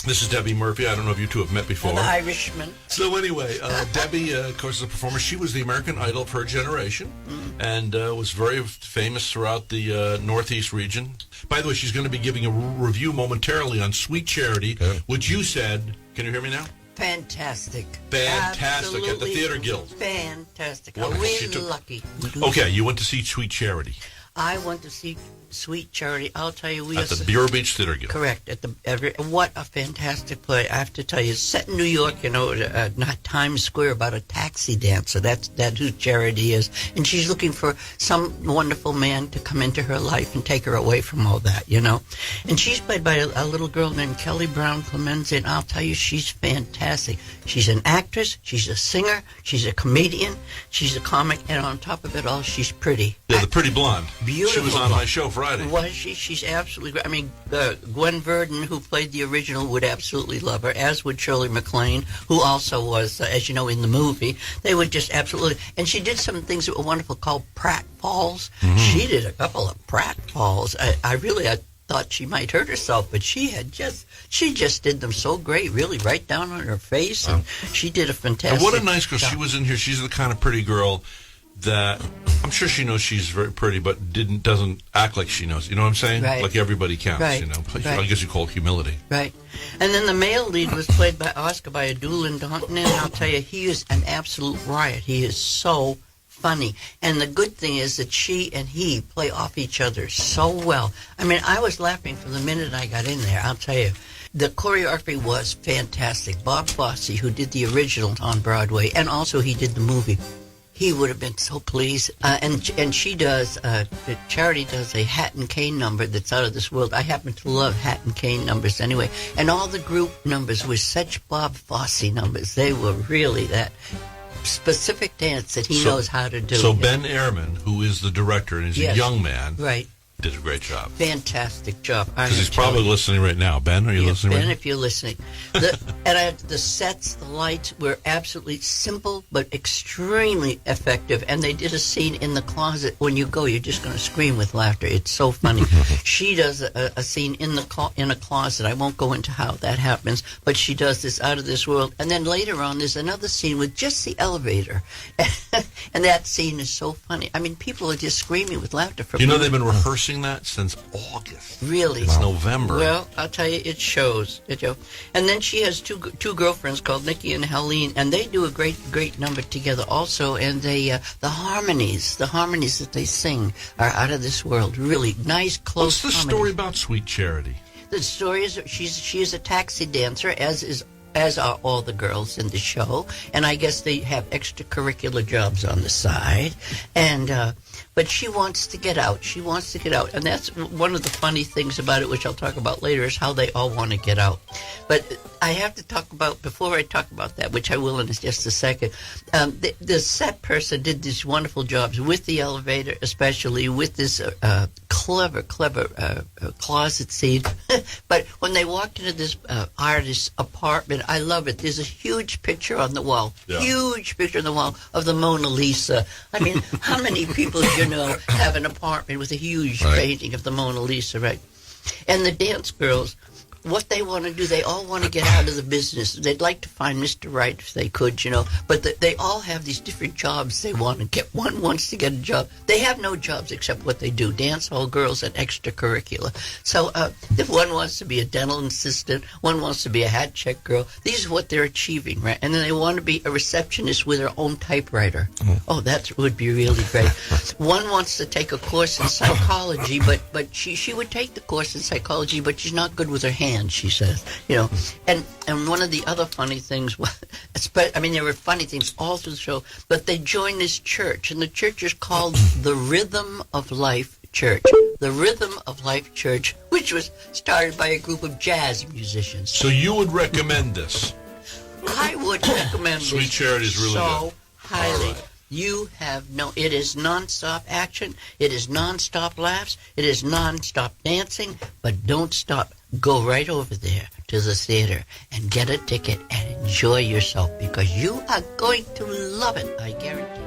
This is Debbie Murphy. I don't know if you two have met before. An Irishman. So anyway, Debbie, of course, is a performer. She was the American Idol of her generation and was very famous throughout the Northeast region. By the way, she's going to be giving a review momentarily on Sweet Charity, which you said, can you hear me now? Fantastic. Fantastic. At the Theater Guild. Fantastic. Are we lucky? Okay, you went to see Sweet Charity. I went to see Sweet Charity. I'll tell you, at the Bureau Beach Theater Guild. Correct. What a fantastic play! I have to tell you, it's set in New York. Not Times Square, about a taxi dancer. That's who Charity is, and she's looking for some wonderful man to come into her life and take her away from all that. And she's played by a little girl named Kelly Brown Clemenza, and I'll tell you, she's fantastic. She's an actress. She's a singer. She's a comedian. She's a comic, and on top of it all, she's pretty. Yeah, the pretty blonde. Beautiful. She was on my show Friday. Was she? She's absolutely great. I mean, Gwen Verdon, who played the original, would absolutely love her, as would Shirley MacLaine, who also was, as you know, in the movie. They would just absolutely... And she did some things that were wonderful called Pratt Falls. Mm-hmm. She did a couple of Pratt Falls. I thought she might hurt herself, but she just did them so great, really, right down on her face, and she did a fantastic job. What a nice girl. She was in here. She's the kind of pretty girl that I'm sure she knows she's very pretty, but doesn't act like she knows. You know what I'm saying? Right. Like everybody counts, Right. I guess you call it humility. Right. And then the male lead was played by Oscar Bayadulin Danton, and I'll tell you, he is an absolute riot. He is so funny. And the good thing is that she and he play off each other so well. I mean, I was laughing from the minute I got in there, I'll tell you. The choreography was fantastic. Bob Fosse, who did the original on Broadway, and also he did the movie, he would have been so pleased. And she does, Charity does a hat and cane number that's out of this world. I happen to love hat and cane numbers anyway. And all the group numbers were such Bob Fosse numbers. They were really that specific dance that he knows how to do. So Ben Ehrman, who is the director and is a young man, right, did a great job. Fantastic job. Because he's probably listening right now. Ben, are you listening right now? Ben, if you're listening. The sets, the lights were absolutely simple but extremely effective. And they did a scene in the closet. When you go, you're just going to scream with laughter. It's so funny. She does a scene in a closet. I won't go into how that happens, but she does this out of this world. And then later on, there's another scene with just the elevator. And that scene is so funny. I mean, people are just screaming with laughter. They've been rehearsing that since August. Really? It's November. Well, I'll tell you, it shows. And then she has two girlfriends called Nikki and Helene, and they do a great number together also. And the harmonies that they sing are out of this world. Really nice, close. What's the story about Sweet Charity? The story is she is a taxi dancer, as are all the girls in the show, and I guess they have extracurricular jobs on the side, and but she wants to get out. She wants to get out, and that's one of the funny things about it, which I'll talk about later, is how they all want to get out. But I have to talk about, before I talk about that, which I will in just a second, the set person did these wonderful jobs with the elevator, especially with this clever closet scene. But when they walked into this artist's apartment, I love it. There's a huge picture on the wall, huge picture on the wall of the Mona Lisa. I mean, how many people have an apartment with a huge painting of the Mona Lisa, right? And the dance girls, what they want to do, they all want to get out of the business. They'd like to find Mr. Right if they could, but they all have these different jobs they want to get. One wants to get a job. They have no jobs except what they do, dance hall girls and extracurricular. So if one wants to be a dental assistant, one wants to be a hat check girl, these are what they're achieving, right? And then they want to be a receptionist with their own typewriter. Oh, that would be really great. One wants to take a course in psychology, but she would take the course in psychology, but she's not good with her hands, she says, and one of the other funny things was, there were funny things all through the show, but they joined this church, and the church is called the Rhythm of Life Church. The Rhythm of Life Church, which was started by a group of jazz musicians. So you would recommend this? I would recommend this. Sweet Charity is really so good. Highly. You have it is nonstop action, it is nonstop laughs, it is nonstop dancing, but don't stop. Go right over there to the theater and get a ticket and enjoy yourself, because you are going to love it, I guarantee.